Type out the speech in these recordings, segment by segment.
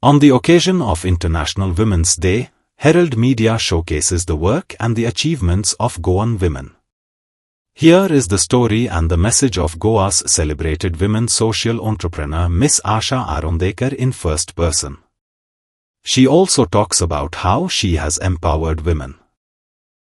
On the occasion of International Women's Day, Herald Media showcases the work and the achievements of Goan women. Here is the story and the message of Goa's celebrated women social entrepreneur Miss Asha Arondekar in first person. She also talks about how she has empowered women.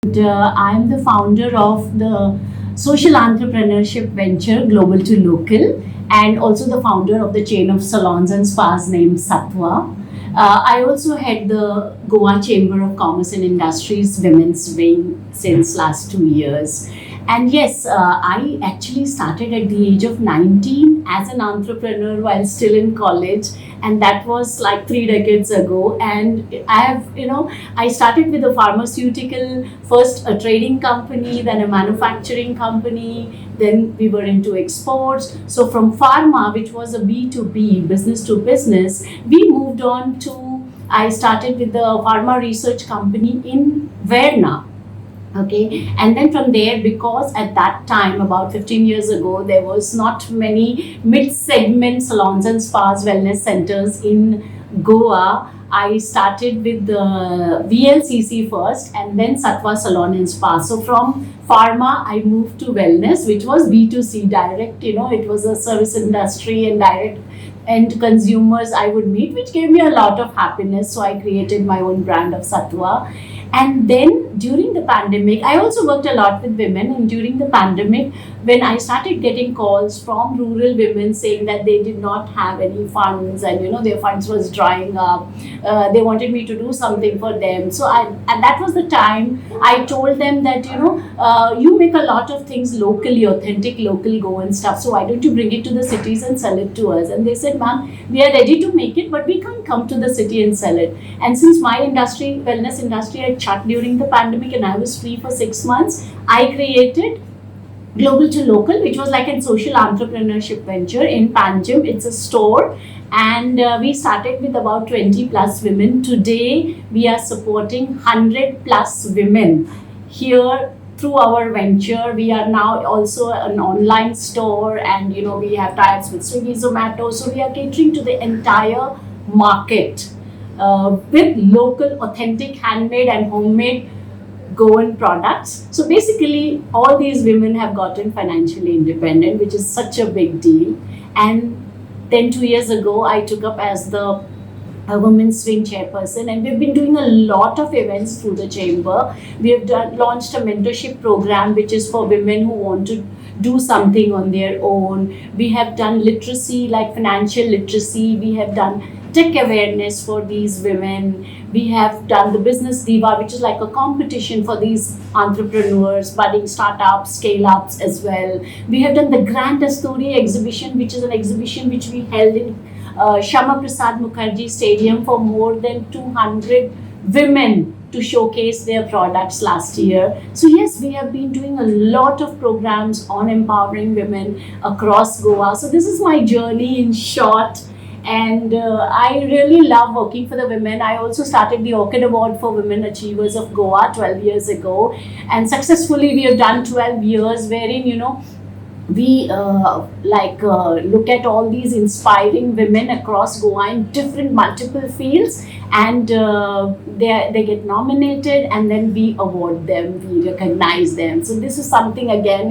I'm the founder of the social entrepreneurship venture Global to Local, and also the founder of the chain of salons and spas named Sattva. I also head the Goa Chamber of Commerce and Industries Women's Wing since last 2 years. And yes, I actually started at the age of 19 as an entrepreneur while still in college, and that was like 3 decades ago. And I started with a pharmaceutical, first a trading company, then a manufacturing company, then we were into exports. So from pharma, which was a B2B, business to business, we moved on to, I started with the pharma research company in Verna. Okay, and then from there, because at that time, about 15 years ago, there was not many mid-segment salons and spas, wellness centers in Goa. I started with the VLCC first and then Sattva Salon and Spa. So from pharma, I moved to wellness, which was B2C, direct, it was a service industry and direct end consumers I would meet, which gave me a lot of happiness. So I created my own brand of Sattva. And then during the pandemic, I also worked a lot with women. And during the pandemic, when I started getting calls from rural women saying that they did not have any funds and their funds was drying up, they wanted me to do something for them. So and that was the time I told them that you make a lot of things locally, authentic, local Goan stuff. So why don't you bring it to the cities and sell it to us? And they said, ma'am, we are ready to make it, but we can't come to the city and sell it. And since my industry, wellness industry, had shut during the pandemic and I was free for 6 months, I created Global to Local, which was like a social entrepreneurship venture in Panjim. It's a store, and we started with about 20 plus women. Today, we are supporting 100 plus women here through our venture. We are now also an online store, and we have tie-ups with Swiggy, Zomato. So we are catering to the entire market with local, authentic, handmade and homemade Goan products. So basically, all these women have gotten financially independent, which is such a big deal. And then 2 years ago, I took up as the Women's Swing chairperson, and we've been doing a lot of events through the chamber. We have launched a mentorship program, which is for women who want to do something on their own. We have done literacy, like financial literacy. We have done tech awareness for these women. We have done the Business Diva, which is like a competition for these entrepreneurs, budding startups, scale-ups as well. We have done the Grand Asturi exhibition, which is an exhibition which we held in Shama Prasad Mukherjee Stadium for more than 200 women to showcase their products last year. So yes, we have been doing a lot of programs on empowering women across Goa. So this is my journey in short. And I really love working for the women. I also started the Orchid Award for Women Achievers of Goa 12 years ago. And successfully we have done 12 years wherein, we look at all these inspiring women across Goa in different multiple fields, and they get nominated, and then we award them, we recognize them. So this is something, again,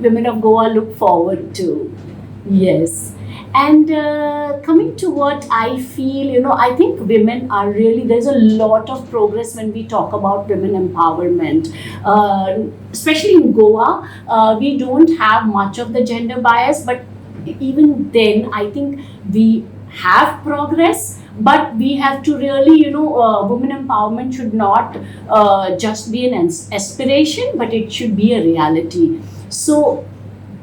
women of Goa look forward to. Yes. And coming to what I feel, I think women are really, there's a lot of progress when we talk about women empowerment. Especially in Goa, we don't have much of the gender bias, but even then, I think we have progress. But we have to really, women empowerment should not just be an aspiration, but it should be a reality. So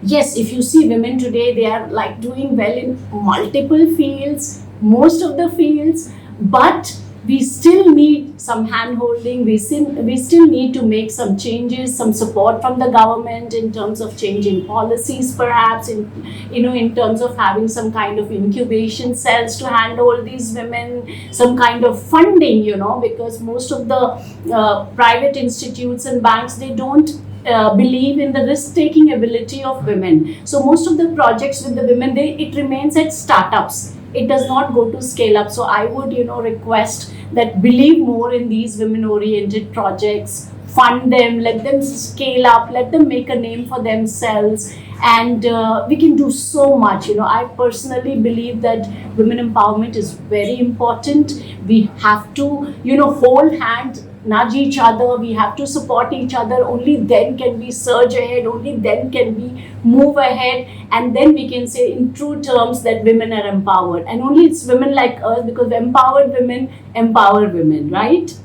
yes, if you see women today, they are like doing well in multiple fields, most of the fields, but we still need some hand-holding. We still need to make some changes, some support from the government in terms of changing policies, perhaps in terms of having some kind of incubation cells to handhold these women, some kind of funding, because most of the private institutes and banks, they don't believe in the risk-taking ability of women. So most of the projects with the women, it remains at startups. it does not go to scale up. So I would, request that believe more in these women oriented projects, fund them, let them scale up, let them make a name for themselves, and we can do so much. I personally believe that women empowerment is very important. We have to, hold hands, nudge each other, we have to support each other. Only then can we surge ahead, only then can we move ahead, and then we can say in true terms that women are empowered. And only it's women like us, because empowered women empower women, right?